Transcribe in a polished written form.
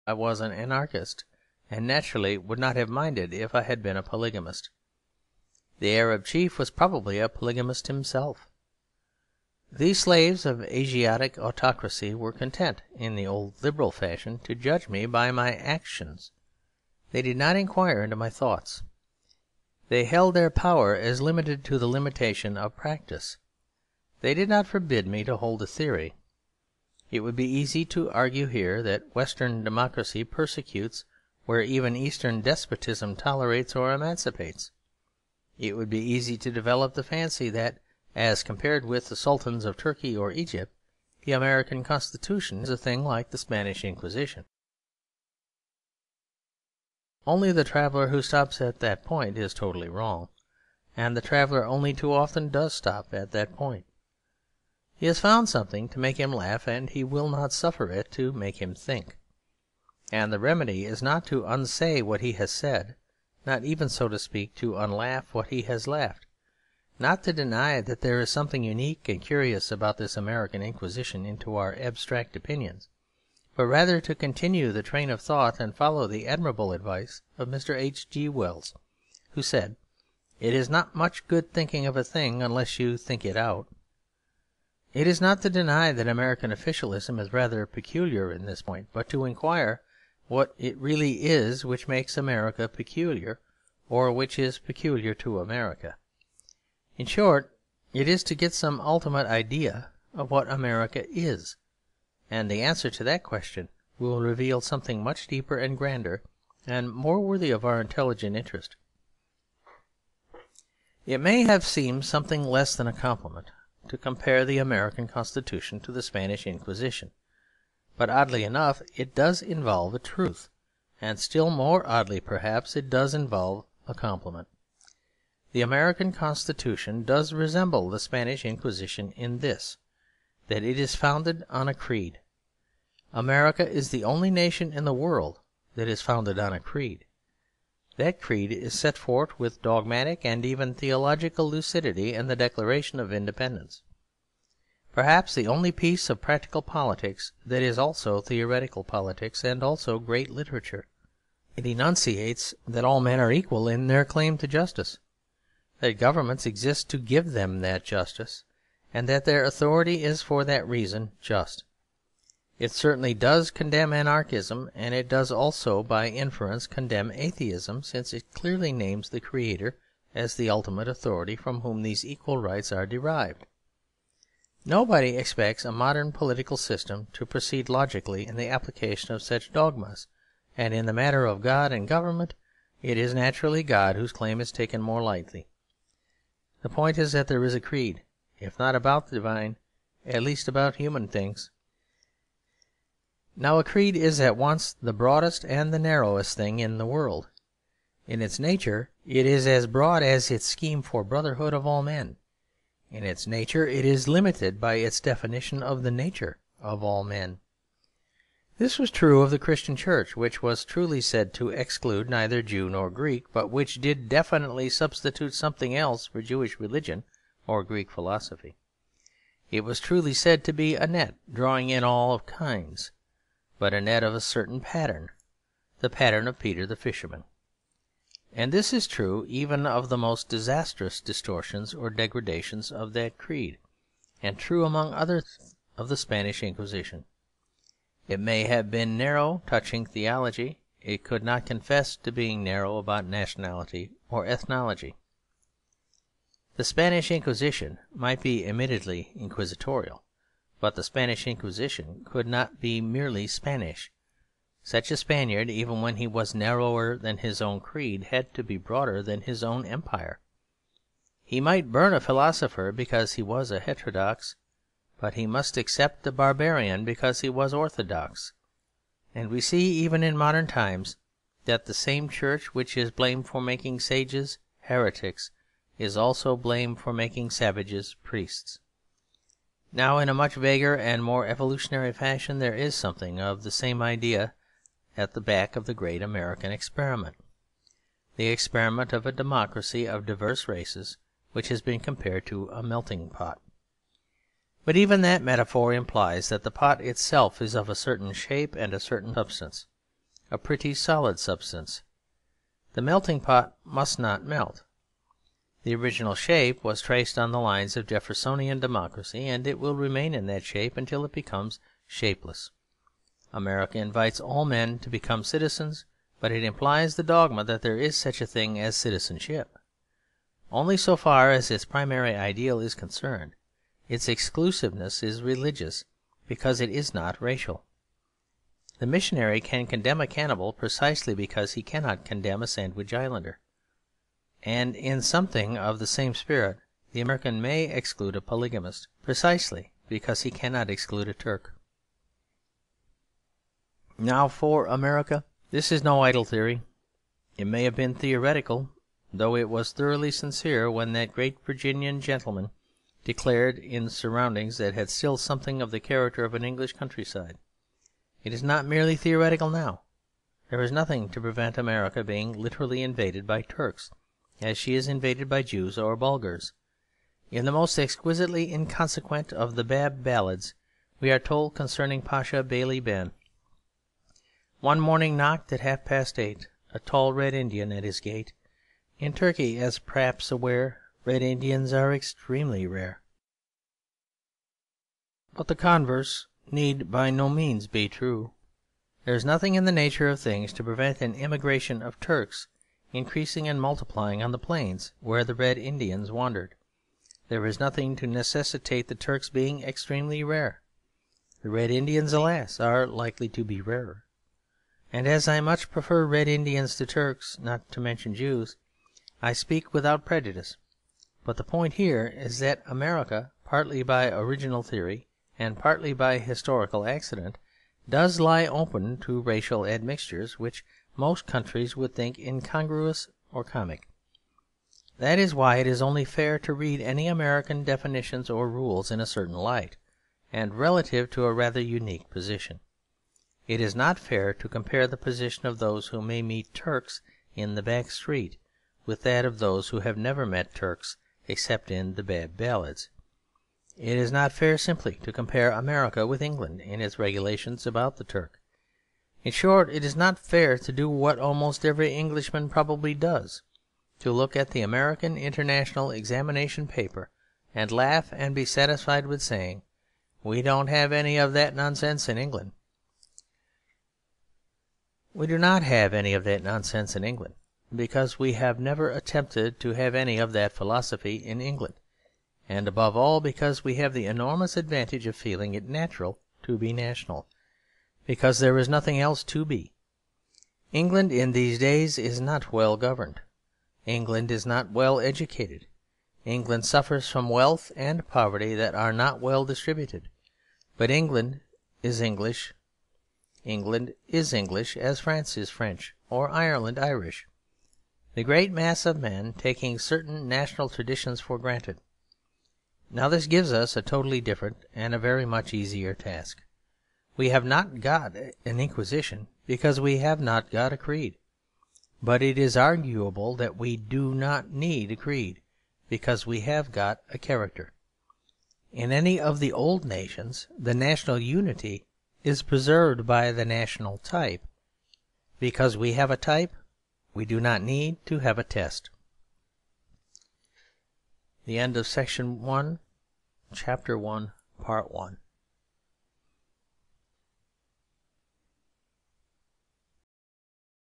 I was an anarchist, and naturally would not have minded if I had been a polygamist. The Arab chief was probably a polygamist himself. These slaves of Asiatic autocracy were content, in the old liberal fashion, to judge me by my actions. They did not inquire into my thoughts. They held their power as limited to the limitation of practice. They did not forbid me to hold a theory. It would be easy to argue here that Western democracy persecutes where even Eastern despotism tolerates or emancipates. It would be easy to develop the fancy that, as compared with the sultans of Turkey or Egypt, the American Constitution is a thing like the Spanish Inquisition. Only the traveller who stops at that point is totally wrong, and the traveller only too often does stop at that point. He has found something to make him laugh, and he will not suffer it to make him think. And the remedy is not to unsay what he has said, not even, so to speak, to unlaugh what he has laughed, not to deny that there is something unique and curious about this American Inquisition into our abstract opinions, but rather to continue the train of thought and follow the admirable advice of Mr. H.G. Wells, who said, "It is not much good thinking of a thing unless you think it out." It is not to deny that American officialism is rather peculiar in this point, but to inquire what it really is which makes America peculiar, or which is peculiar to America. In short, it is to get some ultimate idea of what America is, and the answer to that question will reveal something much deeper and grander and more worthy of our intelligent interest. It may have seemed something less than a compliment to compare the American Constitution to the Spanish Inquisition, but oddly enough it does involve a truth, and still more oddly perhaps it does involve a compliment. The American Constitution does resemble the Spanish Inquisition in this, that it is founded on a creed. America is the only nation in the world that is founded on a creed. That creed is set forth with dogmatic and even theological lucidity in the Declaration of Independence, perhaps the only piece of practical politics that is also theoretical politics and also great literature. It enunciates that all men are equal in their claim to justice, that governments exist to give them that justice, and that their authority is for that reason just. It certainly does condemn anarchism, and it does also by inference condemn atheism, since it clearly names the Creator as the ultimate authority from whom these equal rights are derived. Nobody expects a modern political system to proceed logically in the application of such dogmas, and in the matter of God and government it is naturally God whose claim is taken more lightly. The point is that there is a creed, if not about the divine, at least about human things. Now a creed is at once the broadest and the narrowest thing in the world. In its nature it is as broad as its scheme for brotherhood of all men. In its nature it is limited by its definition of the nature of all men. This was true of the Christian Church, which was truly said to exclude neither Jew nor Greek, but which did definitely substitute something else for Jewish religion or Greek philosophy. It was truly said to be a net drawing in all of kinds, but a net of a certain pattern, the pattern of Peter the fisherman. And this is true even of the most disastrous distortions or degradations of that creed, and true among others of the Spanish Inquisition. It may have been narrow touching theology, it could not confess to being narrow about nationality or ethnology. The Spanish Inquisition might be admittedly inquisitorial, but the Spanish Inquisition could not be merely Spanish. Such a Spaniard, even when he was narrower than his own creed, had to be broader than his own empire. He might burn a philosopher because he was a heterodox, but he must accept a barbarian because he was orthodox. And we see even in modern times that the same church which is blamed for making sages heretics is also blamed for making savages priests. Now, in a much vaguer and more evolutionary fashion, there is something of the same idea at the back of the great American experiment, the experiment of a democracy of diverse races which has been compared to a melting pot. But even that metaphor implies that the pot itself is of a certain shape and a certain substance. a pretty solid substance. The melting pot must not melt. The original shape was traced on the lines of Jeffersonian democracy, and it will remain in that shape until it becomes shapeless. America invites all men to become citizens, but it implies the dogma that there is such a thing as citizenship. Only so far as its primary ideal is concerned. Its exclusiveness is religious, because it is not racial. The missionary can condemn a cannibal precisely because he cannot condemn a Sandwich Islander. And in something of the same spirit, the American may exclude a polygamist precisely because he cannot exclude a Turk. Now for America, this is no idle theory. It may have been theoretical, though it was thoroughly sincere when that great Virginian gentleman declared in surroundings that had still something of the character of an English countryside. It is not merely theoretical now. There is nothing to prevent America being literally invaded by Turks, as she is invaded by Jews or Bulgars. In the most exquisitely inconsequent of the Bab ballads, we are told concerning Pasha Bailey Ben: "One morning knocked at 8:30 a tall Red Indian at his gate. In Turkey, as p'raps aware, Red Indians are extremely rare." But the converse need by no means be true. There is nothing in the nature of things to prevent an immigration of Turks increasing and multiplying on the plains where the Red Indians wandered. There is nothing to necessitate the Turks being extremely rare. The Red Indians, alas, are likely to be rarer. And as I much prefer Red Indians to Turks, not to mention Jews, I speak without prejudice. But the point here is that America, partly by original theory and partly by historical accident, does lie open to racial admixtures which most countries would think incongruous or comic. That is why it is only fair to read any American definitions or rules in a certain light, and relative to a rather unique position. It is not fair to compare the position of those who may meet Turks in the back street with that of those who have never met Turks except in the Bab ballads. It is not fair simply to compare America with England in its regulations about the Turk. In short, it is not fair to do what almost every Englishman probably does, to look at the American International Examination paper and laugh and be satisfied with saying, "We don't have any of that nonsense in England." We do not have any of that nonsense in England, because we have never attempted to have any of that philosophy in England, and above all because we have the enormous advantage of feeling it natural to be national, because there is nothing else to be. England in these days is not well governed. England is not well educated. England suffers from wealth and poverty that are not well distributed. But England is English. England is English as France is French, or Ireland Irish, the great mass of men taking certain national traditions for granted. Now this gives us a totally different and a very much easier task. We have not got an Inquisition because we have not got a creed. But it is arguable that we do not need a creed because we have got a character. In any of the old nations, the national unity is preserved by the national type. Because we have a type, we do not need to have a test. The end of section 1, chapter 1, part 1.